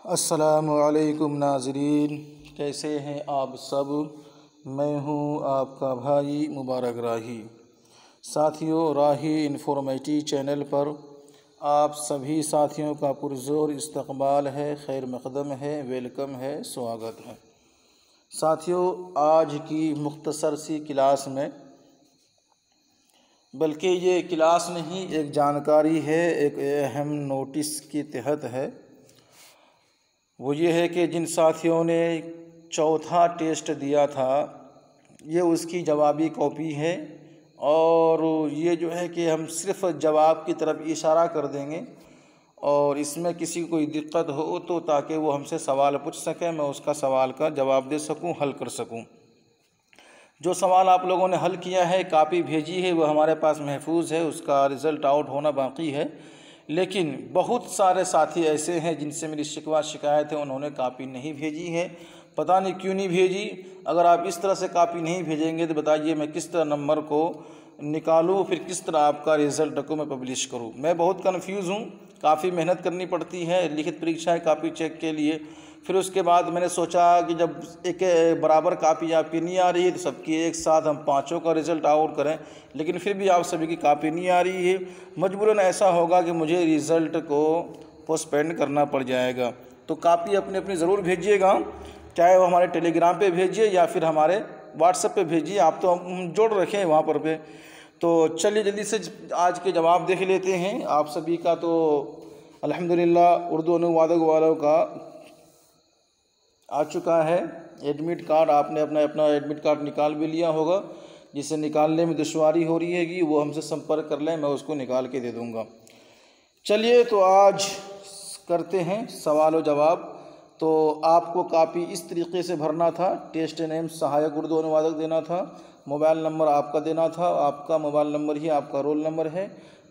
अस्सलामुअलैकुम नाज़रीन, कैसे हैं आप सब। मैं हूं आपका भाई मुबारक राही। साथियों, राही इन्फॉर्मेटिव चैनल पर आप सभी साथियों का पुरज़ोर इस्तकबाल है, खैर मक़दम है, वेलकम है, स्वागत है। साथियों, आज की मुख्तसर सी क्लास में, बल्कि ये क्लास नहीं, एक जानकारी है, एक अहम नोटिस के तहत है। वो ये है कि जिन साथियों ने चौथा टेस्ट दिया था, ये उसकी जवाबी कॉपी है। और ये जो है कि हम सिर्फ़ जवाब की तरफ इशारा कर देंगे, और इसमें किसी को कोई दिक्कत हो तो ताकि वो हमसे सवाल पूछ सकें, मैं उसका सवाल का जवाब दे सकूं, हल कर सकूं। जो सवाल आप लोगों ने हल किया है, कापी भेजी है, वो हमारे पास महफूज है, उसका रिज़ल्ट आउट होना बाकी है। लेकिन बहुत सारे साथी ऐसे हैं जिनसे मेरी शिकवा शिकायत है, उन्होंने कापी नहीं भेजी है। पता नहीं क्यों नहीं भेजी। अगर आप इस तरह से कापी नहीं भेजेंगे तो बताइए मैं किस तरह नंबर को निकालूँ, फिर किस तरह आपका रिज़ल्ट को मैं पब्लिश करूँ। मैं बहुत कन्फ्यूज़ हूँ। काफ़ी मेहनत करनी पड़ती है लिखित परीक्षा कापी चेक के लिए। फिर उसके बाद मैंने सोचा कि जब एक बराबर कापी आपकी नहीं आ रही है तो सबकी एक साथ हम पाँचों का रिज़ल्ट आउट करें, लेकिन फिर भी आप सभी की कापी नहीं आ रही है। मजबूरन ऐसा होगा कि मुझे रिज़ल्ट को पोस्टपोन करना पड़ जाएगा। तो कापी अपनी अपनी ज़रूर भेजिएगा, चाहे वो हमारे टेलीग्राम पे भेजिए या फिर हमारे व्हाट्सएप पे भेजिए। आप तो हम जोड़ रखे हैं वहाँ पर। तो चलिए जल्दी से आज के जवाब देख लेते हैं। आप सभी का तो अल्हम्दुलिल्लाह उर्दू अनुवादक वालों का आ चुका है एडमिट कार्ड। आपने अपना एडमिट कार्ड निकाल भी लिया होगा। जिसे निकालने में दुश्वारी हो रही है कि वो हमसे संपर्क कर लें, मैं उसको निकाल के दे दूँगा। चलिए तो आज करते हैं सवाल और जवाब। तो आपको कापी इस तरीके से भरना था। टेस्ट नेम सहायक उर्दू अनुवादक देना था, मोबाइल नंबर आपका देना था, आपका मोबाइल नंबर ही आपका रोल नंबर है।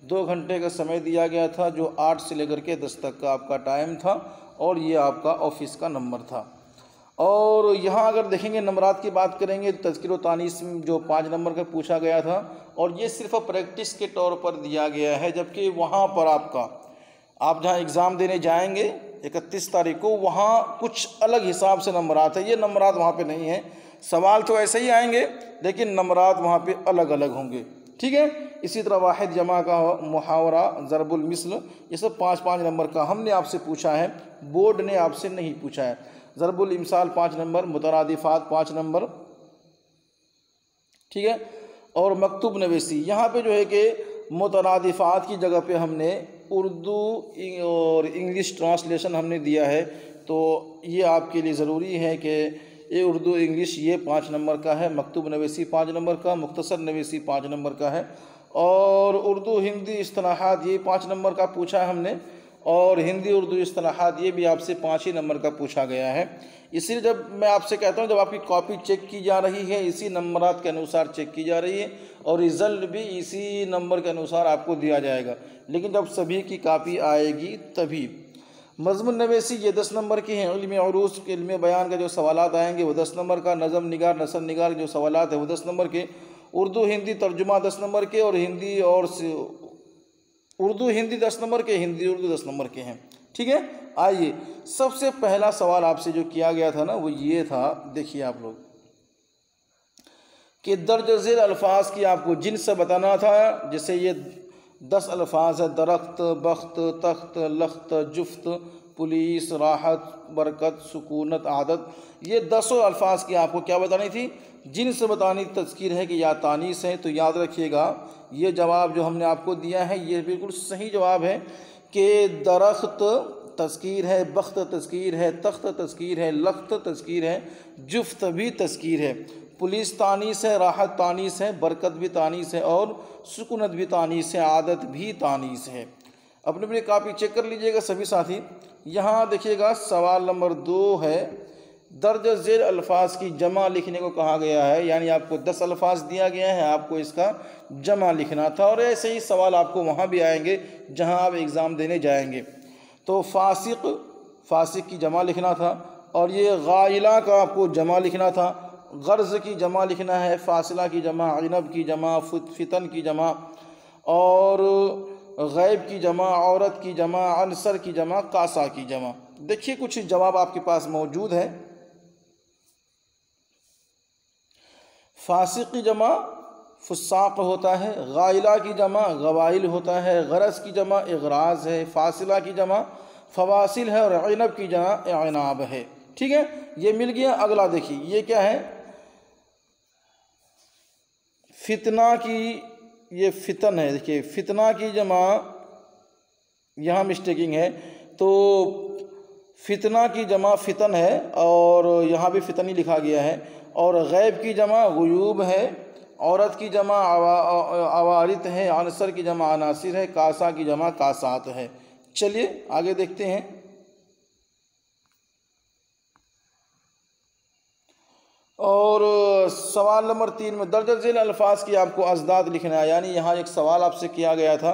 2 घंटे का समय दिया गया था, जो 8 से लेकर के 10 तक का आपका टाइम था, और ये आपका ऑफिस का नंबर था। और यहाँ अगर देखेंगे नंबरात की बात करेंगे तो तज़किर व तानीस जो 5 नंबर का पूछा गया था, और ये सिर्फ प्रैक्टिस के तौर पर दिया गया है। जबकि वहाँ पर आप जहाँ एग्ज़ाम देने जाएंगे 31 तारीख को, वहाँ कुछ अलग हिसाब से नंबरात है। ये नंबरात वहाँ पे नहीं है। सवाल तो ऐसे ही आएंगे, लेकिन नंबरात वहाँ पे अलग अलग होंगे। ठीक है। इसी तरह वाहिद जमा का मुहावरा, ज़रबुल मिसल, ये सब 5-5 नंबर का हमने आपसे पूछा है, बोर्ड ने आपसे नहीं पूछा है। ज़रबुल इमसाल 5 नंबर, मुतरादिफ़ात 5 नंबर। ठीक है। और मकतूब नवीसी, यहाँ पे जो है कि मुतरादिफ़ात की जगह पे हमने उर्दू और इंग्लिश ट्रांसलेशन हमने दिया है। तो ये आपके लिए ज़रूरी है कि ये उर्दू इंग्लिश ये 5 नंबर का है, मकतूब नवीसी 5 नंबर का, मुख्तसर नवीसी 5 नंबर का है, और उर्दू हिंदी इस्तिलाहात ये 5 नंबर का पूछा है हमने, और हिंदी उर्दू इस्तिलाहात ये भी आपसे 5 ही नंबर का पूछा गया है। इसीलिए जब मैं आपसे कहता हूँ, जब आपकी कॉपी चेक की जा रही है इसी नंबरात के अनुसार चेक की जा रही है, और रिज़ल्ट भी इसी नंबर के अनुसार आपको दिया जाएगा। लेकिन जब सभी की कॉपी आएगी तभी। मज़मून नवीसी ये 10 नंबर की हैं। इल्म उरूज के इल्म बयान का जो सवालात आएंगे वो 10 नंबर का। नज़म निगार नसर निगार जो सवालात है वो 10 नंबर के। उर्दू हिंदी तर्जुमा 10 नंबर के, और हिंदी और उर्दू हिंदी 10 नंबर के, हिंदी उर्दू 10 नंबर के हैं। ठीक है। आइए, सबसे पहला सवाल आपसे जो किया गया था ना, वो ये था, देखिए आप लोग, कि दर्ज झेल अल्फाज की आपको जिन्स बताना था। जैसे ये 10 अल्फाज है, दरख्त, बख्त, तख्त, लख्त, जुफ्त, पुलिस, राहत, बरकत, सुकूनत, आदत। ये 10 अल्फाज की आपको क्या बतानी थी, जिन्स बतानी। तज़कीर है कि या तानीस है। तो याद रखिएगा, ये जवाब जो हमने आपको दिया है ये बिल्कुल सही जवाब है कि दरख्त तज़कीर है, बख्त तज़कीर है, तख्त तज़कीर है, लख्त तज़कीर है, जुफ्त भी तज़कीर है, पुलिस तानीस है, राहत तानीस है, बरकत भी तानीस है, और सुकूनत भी तानीस है, आदत भी तानीस है। अपनी अपनी कापी चेक कर लीजिएगा सभी साथी। यहाँ देखिएगा सवाल नंबर 2 है, दर्ज झेल अल्फाज की जमा लिखने को कहा गया है। यानी आपको 10 अल्फाज दिया गया है, आपको इसका जमा लिखना था। और ऐसे ही सवाल आपको वहाँ भी आएंगे जहाँ आप एग्ज़ाम देने जाएंगे। तो फासिक, फासिक की जमा लिखना था, और ये गाइला का आपको जमा लिखना था। गर्ज़ की जमा लिखना है, फासिला की जमा, अजनब की जमा, फितन की जमा, और गैब की जमा, औरत की जमा, अनसर की जमा, कासा की जमा। देखिए कुछ जवाब आपके पास मौजूद है। फासिक की जमा फुस्साक होता है, गाइला की जमा गवाइल होता है, गरज की जमा इगराज है, फासिला की जमा फवासिल है और इनब की जमा इनाब है। ठीक है, ये मिल गया। अगला देखिए, ये क्या है, फितना की, ये फितन है। देखिए फितना की जमा यहाँ मिस्टेकिंग है, तो फितना की जमा फितन है और यहाँ भी फितन ही लिखा गया है। और गैब की जमा गुयूब है, औरत की जमा अवारित है, अनसर की जमा अनासिर है, कासा की जमा कासात है। चलिए आगे देखते हैं। और सवाल नंबर 3 में दर्ज झेल अल्फाज की आपको अजदाद लिखना है। यानी यहाँ एक सवाल आपसे किया गया था,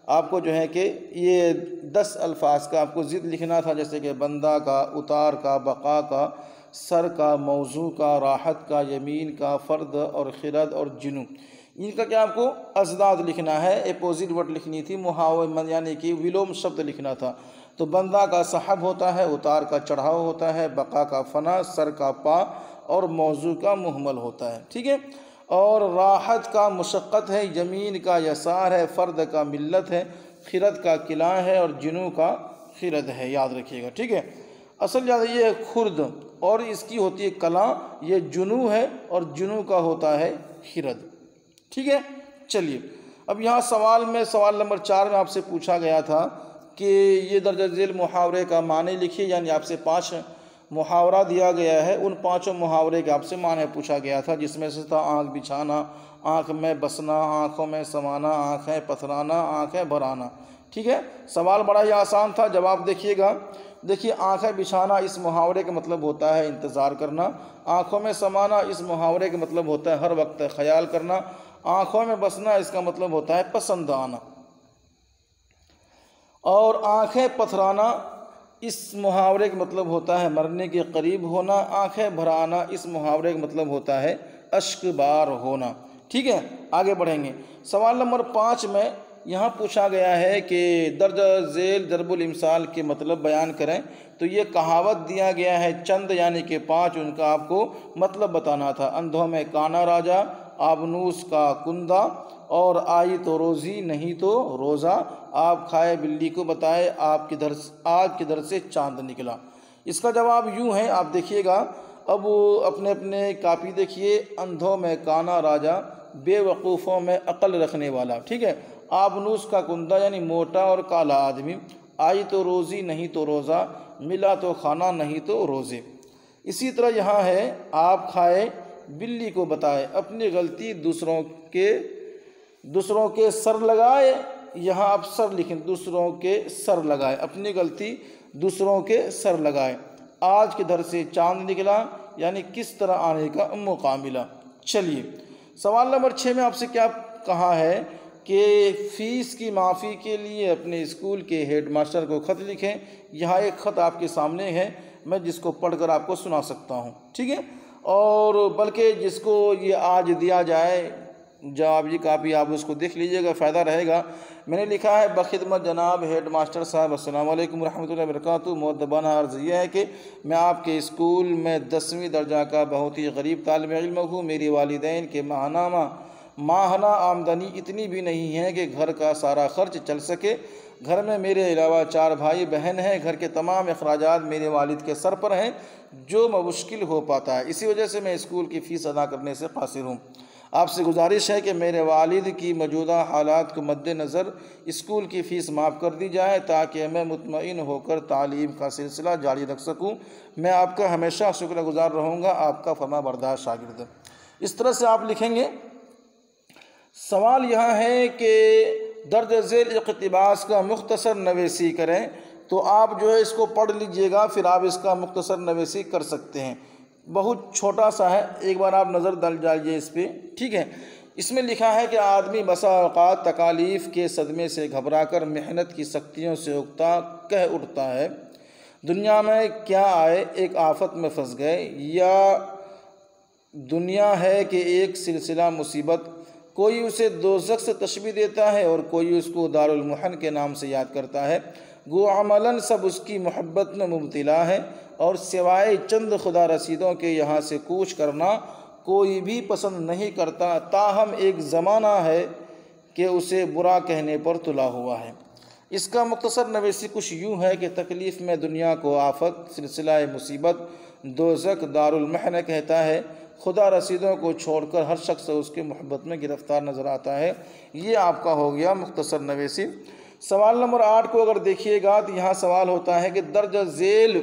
आपको जो है कि ये 10 अल्फाज का आपको ज़िद लिखना था, जैसे कि बंदा का, उतार का, बका का, सर का, मौजू का, राहत का, यमीन का, फ़र्द और खिरद और जुनू, इनका क्या आपको अजदाद लिखना है। अपोजिट वर्ड लिखनी थी, मुहावर यानी कि विलोम शब्द लिखना था। तो बंदा का साहब होता है, उतार का चढ़ाव होता है, बका का फना, सर का पा और मौजू का मुहमल होता है। ठीक है, और राहत का मुशक्क़त है, यमीन का यसार है, फ़र्द का मिल्लत है, खिरद का किला है और जुनू का खिरद है। याद रखिएगा। ठीक है, असल याद ये है खुर्द और इसकी होती है कला, ये जुनू है और जुनू का होता है खिरद। ठीक है, चलिए अब यहाँ सवाल नंबर 4 में आपसे पूछा गया था कि ये दर्ज झेल मुहावरे का माने लिखिए। यानी आपसे 5 मुहावरा दिया गया है, उन 5 मुहावरे के आपसे माने पूछा गया था, जिसमें से था आँख बिछाना, आँख में बसना, आँखों में समाना, आँखें पथराना, आँखें भराना। ठीक है, सवाल बड़ा ही आसान था, जवाब देखिएगा। देखिए आँखें बिछाना इस मुहावरे का मतलब होता है इंतज़ार करना, आँखों में समाना इस मुहावरे का मतलब होता है हर वक्त ख्याल करना, आँखों में बसना इसका मतलब होता है पसंद आना, और आँखें पथराना इस मुहावरे का मतलब होता है मरने के करीब होना, आँखें भराना इस मुहावरे का मतलब होता है अश्कबार होना। ठीक है, आगे बढ़ेंगे। सवाल नंबर 5 में यहाँ पूछा गया है कि दर्ज झेल ज़रबुल इमसाल के मतलब बयान करें। तो ये कहावत दिया गया है चंद यानी कि 5, उनका आपको मतलब बताना था। अंधों में काना राजा, आबनूस का कुंदा, और आई तो रोज़ी नहीं तो रोज़ा, आप खाए बिल्ली को बताए आप किधर से चांद निकला। इसका जवाब यूँ है, आप देखिएगा। अब अपने अपने कापी देखिए। अंधों में काना राजा, बेवकूफ़ों में अक्ल रखने वाला। ठीक है, आबनूस का कुंदा यानी मोटा और काला आदमी, आई तो रोज़ी नहीं तो रोज़ा, मिला तो खाना नहीं तो रोज़े। इसी तरह यहाँ है आप खाए बिल्ली को बताए, अपनी गलती दूसरों के सर लगाए। यहाँ आप सर लिखें, दूसरों के सर लगाए, अपनी गलती दूसरों के सर लगाए। आज किधर से चांद निकला यानी किस तरह आने का मौका मिला। चलिए सवाल नंबर 6 में आपसे क्या कहा है कि फ़ीस की माफ़ी के लिए अपने स्कूल के हेडमास्टर को ख़त लिखें। यहाँ एक ख़त आपके सामने है, मैं जिसको पढ़कर आपको सुना सकता हूँ। ठीक है, और बल्कि जिसको ये आज दिया जाए जवाब ये कापी आप उसको देख लीजिएगा, फ़ायदा रहेगा। मैंने लिखा है बख़िदमत जनाब हेड मास्टर साहब, अस्सलाम वालेकुम रहमतुल्लाहि व बरकातुहू। मुअद्दबाना अर्ज़ यह है कि मैं आपके स्कूल में 10वीं दर्जा का बहुत ही गरीब तालिब इल्म हूँ। मेरी वालिदैन के माहाना आमदनी इतनी भी नहीं है कि घर का सारा खर्च चल सके। घर में मेरे अलावा 4 भाई बहन हैं। घर के तमाम अखराजात मेरे वालिद के सर पर हैं, जो मुश्किल हो पाता है। इसी वजह से मैं स्कूल की फ़ीस अदा करने से कासिर हूँ। आपसे गुजारिश है कि मेरे वालिद की मौजूदा हालात को मद्देनज़र स्कूल की फ़ीस माफ़ कर दी जाए, ताकि मैं मुतमईन होकर तालीम का सिलसिला जारी रख सकूँ। मैं आपका हमेशा शुक्रगुजार रहूँगा, आपका फरमाबरदार शागिर्द। इस तरह से आप लिखेंगे। सवाल यहाँ है कि दर्ज झेल इक़्तिबास का मुख्तसर नवेसी करें। तो आप जो है इसको पढ़ लीजिएगा, फिर आप इसका मुख्तसर नवेसी कर सकते हैं। बहुत छोटा सा है, एक बार आप नज़र डाल जाइए इस पर। ठीक है, इसमें लिखा है कि आदमी बसा औक़ात तकालीफ़ के सदमे से घबरा कर मेहनत की सख्तियों से उकता कह उठता है, दुनिया में क्या आए एक आफत में फंस गए, या दुनिया है कि एक सिलसिला मुसीबत। कोई उसे दोज़ख से तशबीह देता है और कोई उसको दारुल मुहन के नाम से याद करता है। गो अमलन सब उसकी मोहब्बत में मुब्तला है, और सिवाय चंद खुदा रसीदों के यहाँ से कूच करना कोई भी पसंद नहीं करता। ताहम एक ज़माना है कि उसे बुरा कहने पर तुला हुआ है। इसका मुख्तसर नवेसी कुछ यूँ है कि तकलीफ़ में दुनिया को आफत, सिलसिला मुसीबत, दोज़ख दारुल महन कहता है। खुदा रसीदों को छोड़कर हर शख्स उसकी मोहब्बत में गिरफ़्तार नज़र आता है। ये आपका हो गया मुख्तसर नवेसी। सवाल नंबर 8 को अगर देखिएगा तो यहाँ सवाल होता है कि दर्ज झेल,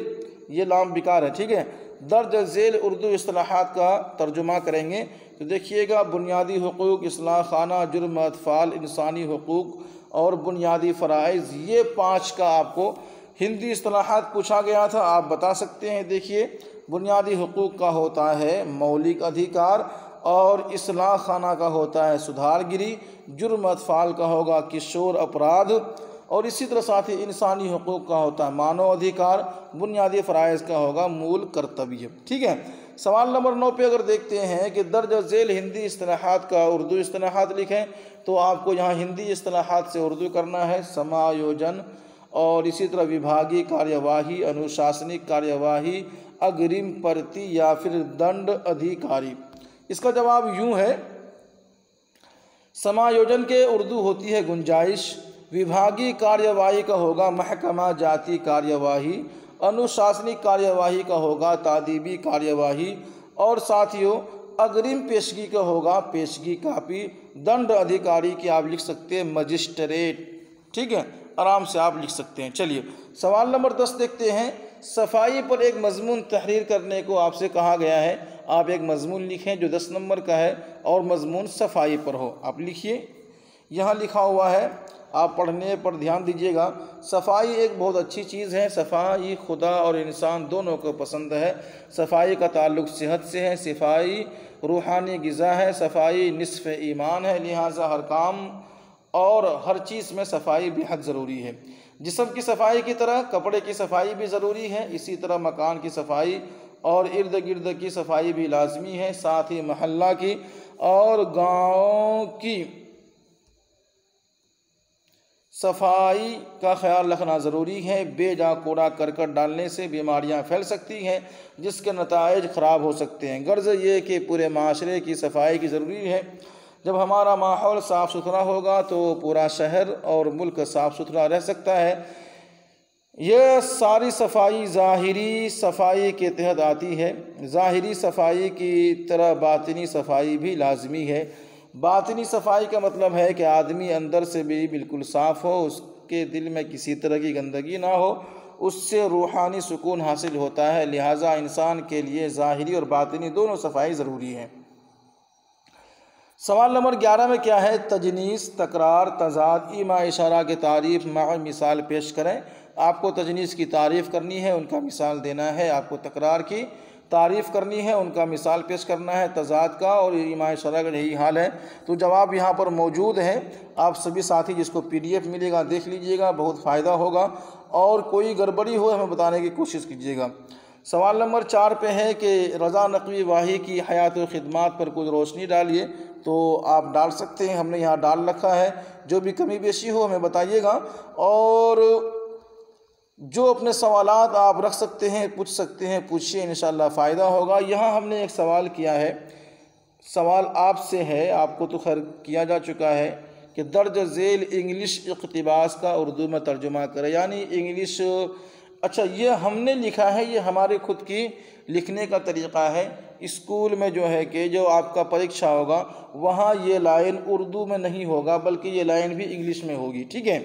ये लाम बिकार है, ठीक है, दर्ज झेल उर्दू इस्तिलाहात का तर्जुमा करेंगे। तो देखिएगा, बुनियादी हुकूक, इस्लाह खाना, जुर्म अतफ़ाल, इंसानी हुकूक और बुनियादी फ़राइज़, ये 5 का आपको हिंदी इस्तिलाहात पूछा गया था, आप बता सकते हैं। देखिए, बुनियादी हुकूक का होता है मौलिक अधिकार, और इस्लाह खाना का होता है सुधारगिरी, जुर्म अतफ़ाल का होगा किशोर अपराध, और इसी तरह साथ ही इंसानी हुकूक का होता है मानव अधिकार, बुनियादी फ़राइज़ का होगा मूल कर्तव्य। ठीक है। सवाल नंबर 9 पे अगर देखते हैं कि दर्ज झेल हिंदी इस्तिलाहात का उर्दू इस्तिलाहात लिखें, तो आपको यहाँ हिंदी इस्तिलाहात से उर्दू करना है समायोजन, और इसी तरह विभागीय कार्यवाही, अनुशासनिक कार्यवाही, अग्रिम प्रति या फिर दंड अधिकारी। इसका जवाब यूँ है, समायोजन के उर्दू होती है गुंजाइश, विभागीय कार्यवाही का होगा महकमा जाती कार्यवाही, अनुशासनिक कार्यवाही का होगा तादीबी कार्यवाही, और साथियों अग्रिम पेशगी का होगा पेशगी कापी, दंड अधिकारी की आप लिख सकते हैं मजिस्ट्रेट। ठीक है, आराम से आप लिख सकते हैं। चलिए सवाल नंबर 10 देखते हैं। सफाई पर एक मजमून तहरीर करने को आपसे कहा गया है। आप एक मजमून लिखें जो 10 नंबर का है और मजमून सफाई पर हो। आप लिखिए, यहाँ लिखा हुआ है, आप पढ़ने पर ध्यान दीजिएगा। सफाई एक बहुत अच्छी चीज़ है। सफाई खुदा और इंसान दोनों को पसंद है। सफाई का ताल्लुक़ सेहत से है। सफाई रूहानी ग़िज़ा है। सफाई निस्फ़ ईमान है। लिहाजा हर काम और हर चीज़ में सफाई बेहद ज़रूरी है। जिस्म की सफाई की तरह कपड़े की सफाई भी ज़रूरी है। इसी तरह मकान की सफाई और इर्द गिर्द की सफाई भी लाजमी है। साथ ही महल्ला की और गाँव की सफाई का ख्याल रखना ज़रूरी है। बेजा कूड़ा करकट डालने से बीमारियां फैल सकती हैं, जिसके नताइज ख़राब हो सकते हैं। गर्ज़ ये कि पूरे माशरे की सफाई की ज़रूरी है। जब हमारा माहौल साफ़ सुथरा होगा तो पूरा शहर और मुल्क साफ़ सुथरा रह सकता है। यह सारी सफाई ज़ाहिरी सफाई के तहत आती है। ज़ाहिरी सफाई की तरह बातिनी सफाई भी लाजमी है। बातिनी सफाई का मतलब है कि आदमी अंदर से भी बिल्कुल साफ़ हो, उसके दिल में किसी तरह की गंदगी ना हो, उससे रूहानी सुकून हासिल होता है। लिहाजा इंसान के लिए ज़ाहिरी और बातिनी दोनों सफाई ज़रूरी है। सवाल नंबर 11 में क्या है? तजनीस, तकरार, तजाद, ईमा इशारा की तारीफ़ में मिसाल पेश करें। आपको तजनीस की तारीफ़ करनी है, उनका मिसाल देना है। आपको तकरार की तारीफ़ करनी है, उनका मिसाल पेश करना है। तजाद का और ईमा इशारा का यही हाल है। तो जवाब यहाँ पर मौजूद है। आप सभी साथी जिसको PDF मिलेगा देख लीजिएगा, बहुत फ़ायदा होगा। और कोई गड़बड़ी हो हमें बताने की कोशिश कीजिएगा। सवाल नंबर 4 पे है कि रज़ा नकवी वाही की हयात व खिदमात पर कुछ रोशनी डालिए। तो आप डाल सकते हैं, हमने यहाँ डाल रखा है। जो भी कमी बेशी हो हमें बताइएगा, और जो अपने सवालात आप रख सकते हैं, पूछ सकते हैं, पूछिए, इंशाअल्लाह फ़ायदा होगा। यहाँ हमने एक सवाल किया है, सवाल आपसे है, आपको तो खैर किया जा चुका है कि दर्ज झेल इंग्लिश इक़्तिबास का उर्दू में तर्जुमा करें, यानी इंग्लिश। अच्छा, ये हमने लिखा है, ये हमारे खुद की लिखने का तरीक़ा है। स्कूल में जो है कि जो आपका परीक्षा होगा वहाँ ये लाइन उर्दू में नहीं होगा, बल्कि ये लाइन भी इंग्लिश में होगी। ठीक है,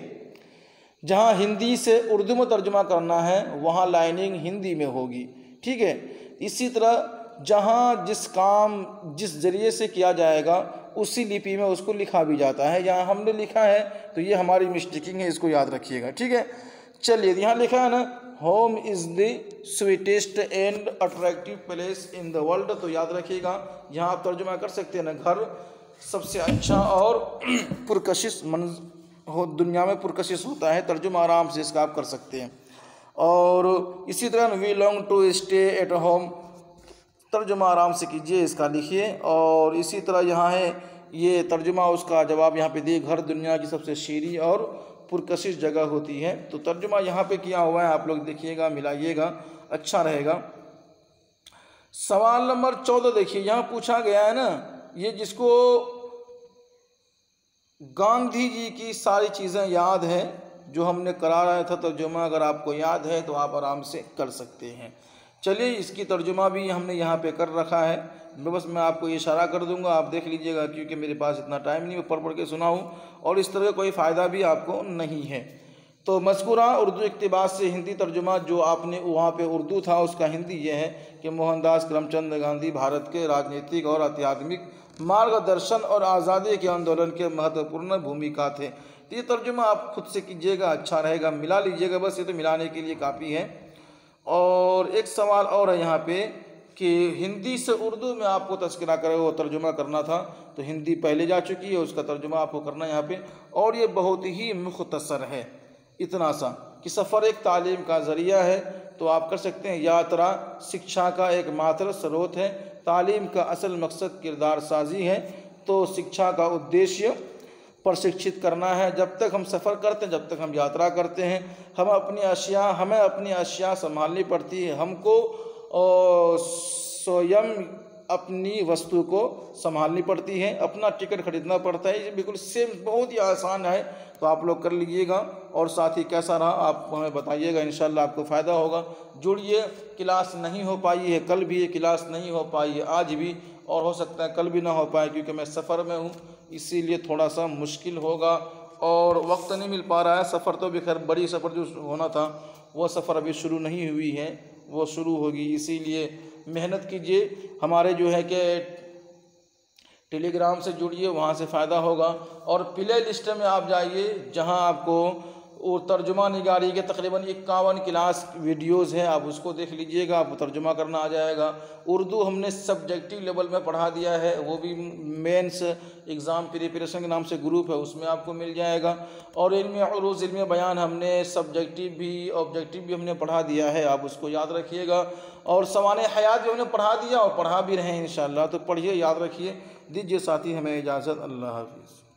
जहाँ हिंदी से उर्दू में तर्जुमा करना है वहाँ लाइनिंग हिंदी में होगी। ठीक है, इसी तरह जहाँ जिस काम जिस ज़रिए से किया जाएगा उसी लिपि में उसको लिखा भी जाता है। यहाँ हमने लिखा है तो ये हमारी मिस्टेकिंग है, इसको याद रखिएगा। ठीक है, चलिए यहाँ लिखा है ना, home is the sweetest and attractive place in the world. तो याद रखिएगा, यहाँ आप तर्जुमा कर सकते हैं ना, घर सबसे अच्छा और पुरकशिश दुनिया में पुरकशिश होता है। तर्जुमा आराम से इसका आप कर सकते हैं। और इसी तरह we long to stay at home, तर्जुमा आराम से कीजिए, इसका लिखिए। और इसी तरह यहाँ है ये तर्जुमा, उसका जवाब यहाँ पे दिए, घर दुनिया की सबसे शीरी और पुरकशिश जगह होती है। तो तर्जुमा यहाँ पे किया हुआ है, आप लोग देखिएगा, मिलाइएगा, अच्छा रहेगा। सवाल नंबर 14 देखिए, यहाँ पूछा गया है ना, ये जिसको गांधी जी की सारी चीज़ें याद है जो हमने करा रहा था तर्जुमा, अगर आपको याद है तो आप आराम से कर सकते हैं। चलिए, इसकी तर्जुमा भी हमने यहाँ पे कर रखा है, बस मैं आपको इशारा कर दूंगा, आप देख लीजिएगा, क्योंकि मेरे पास इतना टाइम नहीं, मैं पढ़ के सुनाऊँ और इस तरह का कोई फ़ायदा भी आपको नहीं है। तो मज़कूरा उर्दू इक़्तिबास से हिंदी तर्जुमा जो आपने वहाँ पे उर्दू था उसका हिंदी ये है कि मोहनदास करमचंद गांधी भारत के राजनीतिक और आध्यात्मिक मार्गदर्शन और आज़ादी के आंदोलन के महत्वपूर्ण भूमिका थे। तो ये तर्जुमा आप खुद से कीजिएगा, अच्छा रहेगा, मिला लीजिएगा, बस ये तो मिलाने के लिए काफ़ी है। और एक सवाल और है यहाँ पे कि हिंदी से उर्दू में आपको तज़किरा करे वो तर्जुमा करना था, तो हिंदी पहले जा चुकी है, उसका तर्जुमा आपको करना है यहाँ पे, और ये बहुत ही मुख्तसर है, इतना सा कि सफ़र एक तालीम का ज़रिया है, तो आप कर सकते हैं। यात्रा शिक्षा का एक मात्र स्रोत है, तालीम का असल मकसद किरदार साजी है, तो शिक्षा का उद्देश्य प्रशिक्षित करना है। जब तक हम सफ़र करते हैं, जब तक हम यात्रा करते हैं, हमें अपनी अशिया संभालनी पड़ती है, हमको स्वयं अपनी वस्तु को संभालनी पड़ती है, अपना टिकट खरीदना पड़ता है। ये बिल्कुल सेम, बहुत ही आसान है, तो आप लोग कर लीजिएगा। और साथ ही कैसा रहा आप हमें बताइएगा, इंशाल्लाह आपको फ़ायदा होगा। जुड़िए, क्लास नहीं हो पाई है, कल भी ये क्लास नहीं हो पाई है, आज भी, और हो सकता है कल भी ना हो पाए, क्योंकि मैं सफ़र में हूँ, इसीलिए थोड़ा सा मुश्किल होगा और वक्त नहीं मिल पा रहा है। सफ़र तो भी खैर, बड़ी सफ़र जो होना था वो सफ़र अभी शुरू नहीं हुई है, वो शुरू होगी, इसीलिए मेहनत कीजिए। हमारे जो है कि टेलीग्राम से जुड़िए, वहाँ से फ़ायदा होगा। और प्ले लिस्ट में आप जाइए, जहाँ आपको तर्जुमा निगारी के तकरीबन 51 क्लास वीडियोज़ हैं, आप उसको देख लीजिएगा, आपको तर्जुमा करना आ जाएगा। उर्दू हमने सब्जेक्टिव लेवल में पढ़ा दिया है, वो भी मेंस एग्ज़ाम प्रिपरेशन के नाम से ग्रुप है, उसमें आपको मिल जाएगा। और इल्म उरूज़ इल्म बयान हमने सब्जेक्टिव भी ऑब्जेक्टिव भी हमने पढ़ा दिया है, आप उसको याद रखिएगा। और सवाने हयात भी हमने पढ़ा दिया और पढ़ा भी रहे हैं इंशाअल्लाह, तो पढ़िए, याद रखिए। दीजिए साथी हमें इजाज़त, अल्लाह हाफ़िज़।